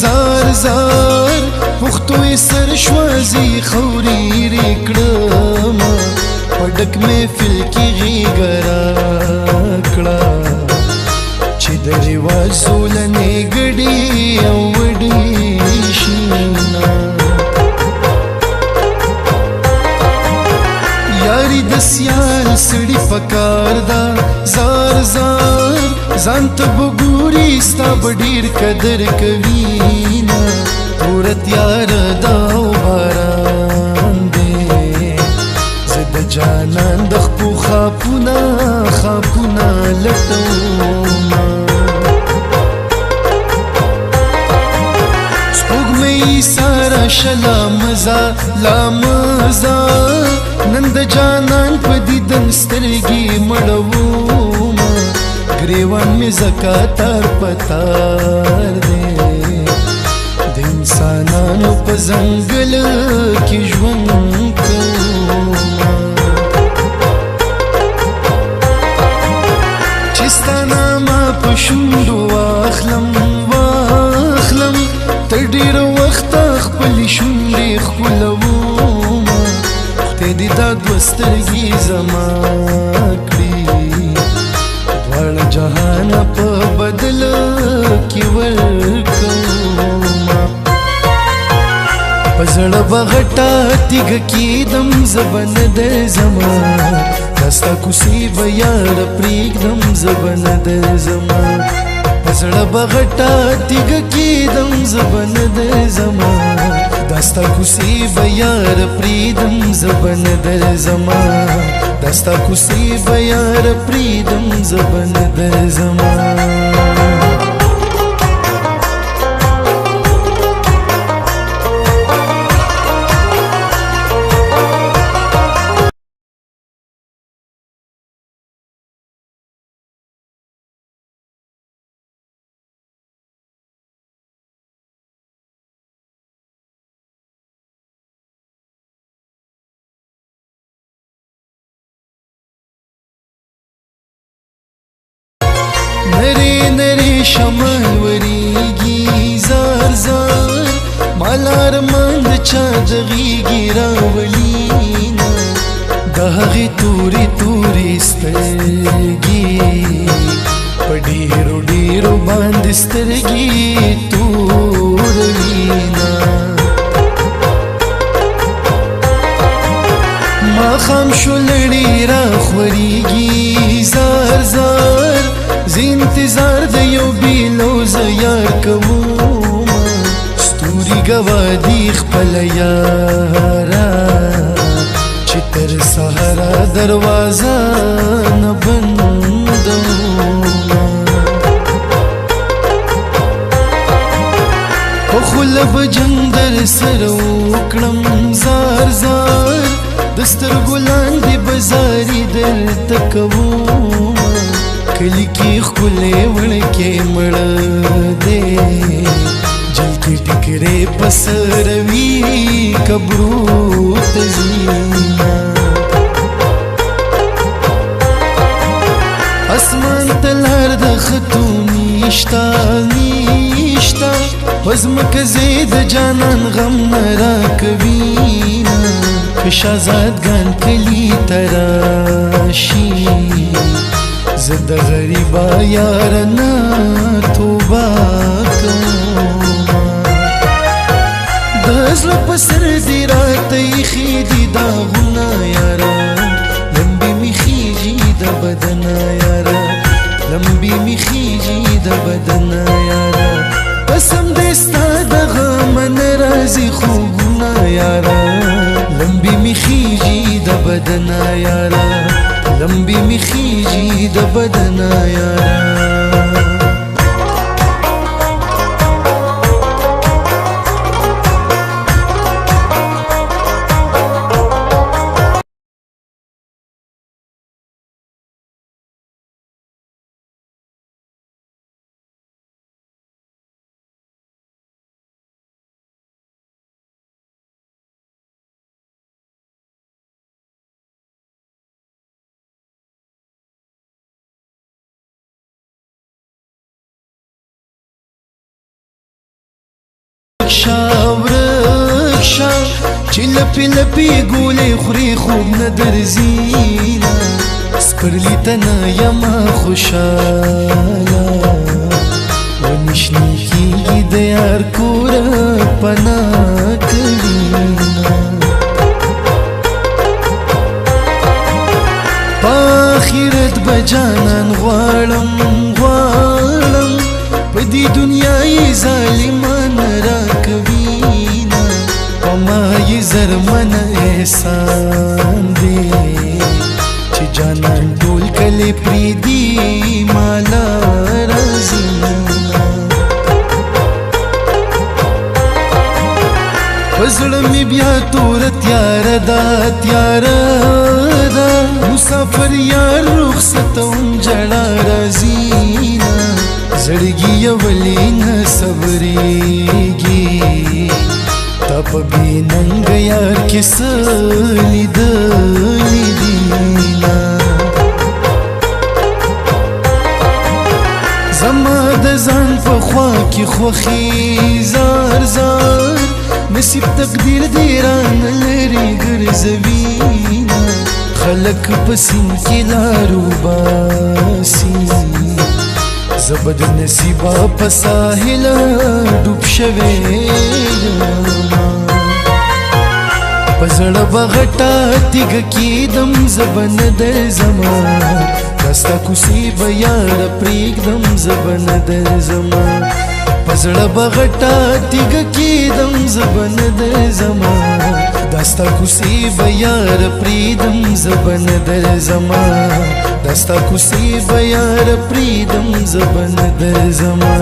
زار زار پختو سر شوازی خوری ریکړم پډک می فل کی غیګرا کړه چې د ریوازو لنې ګډي او وډي شینا یاری د سیال سړی پکار دا زار زار ځان ته وګوري ستا به ډېر قدر کوي نه تورت یار دا باران دی زه د جانان د خپو خاپونه لټومه سپوږمۍ ساره شله لا مزه نن د جانان په دیدن سترګې مړومه ګریوان می زکاتار پتار دی د انسانانو په ځنګل کې ژوند کومه چې ستا نامه په شونډو واخلم تر ډېره وخته خپلې شونډې ښکلومه خدای دې دا دوه سترګې زما کړي دواړه جهانه په بدله کې ورکومه په زړه به غټه تیږه کېدم زه به نه درځمه دا ستا کوڅې به یاره پرېږدم زه به نه درځمه په زړه به غټه تیږه کېدم زه به نه درځمه دا ستا کوڅې به یاره پرېږدم زه به نه درځمه دا ستا کوڅې به یاره پرېږدم زه به نه درځمه نری شمال وریږي زار زار مالار مند چا دغیږي راولينا د هغې تورې سترګې په ډېرو باندې سترګې توروينا ماښام شو لړې راخورېږي زار زار زه انتظار د یو بیلو زه یار کومه ستوري ګواه دي خپله یاره چې تر سهاره دروازه نه بندومه په خوله به جنګ در سره وکړم زار زار د سترګو لاندې به زاري درته کومه کلی کی ښکلې وړکې مړه دی جلکې ټکرې په سروي قبرو ته ځينا اسمان ته لار د خطو نشته په ځمکه زه د جانان غم نه راکوينه که شهزادګان کلي ته راشي زه د غریبه یار نه توبه کومه د زړه په سر دې راته ایښي دي داغونه یاره لمبې مې خیږي د بدنه یاره لمبې مې خیږي د بدنه یاره قسم دې ستا د غمه نه راځي خوبونه یاره لمبې مې خیږي د بدنه یاره لمبی می خیجی د بدنه یاره ورکشا چې لپی لپی ګولې خوري خوب نه درځينا سپرلی تنا یما خوشاله ونشنی کیږي د یار کور پنا کړینا پاخرت بجانان غواړم په دې دنیا یې ظالمان راکوینا پما یې زرمن احسان دی چې جانان ټول کله پریدي مالا رازینا پزړه می بیا تور تیار دا مسافر یار رخصتوم جړه رازینا زړګي ولی نه صبرېږي تا په بې ننګ یار کې څه لیدلي دينا زما د ځان په خوا کې خوښي زار نصیب تقدیر دی رانه لرې ګرځوینا خلک په سیند کې لارو باسي زبد نصیبا په ساحل ډوب شوی پزړه بغټا تیګ کیدم زبن د زما دستا کوسی بیار پریګدم زبن د زما پزړه بغټا تیګ کیدم زبن د زما دستا کوسی بیار پریدم زبن د زما دستا کوسی بیار پریدم زبن د زما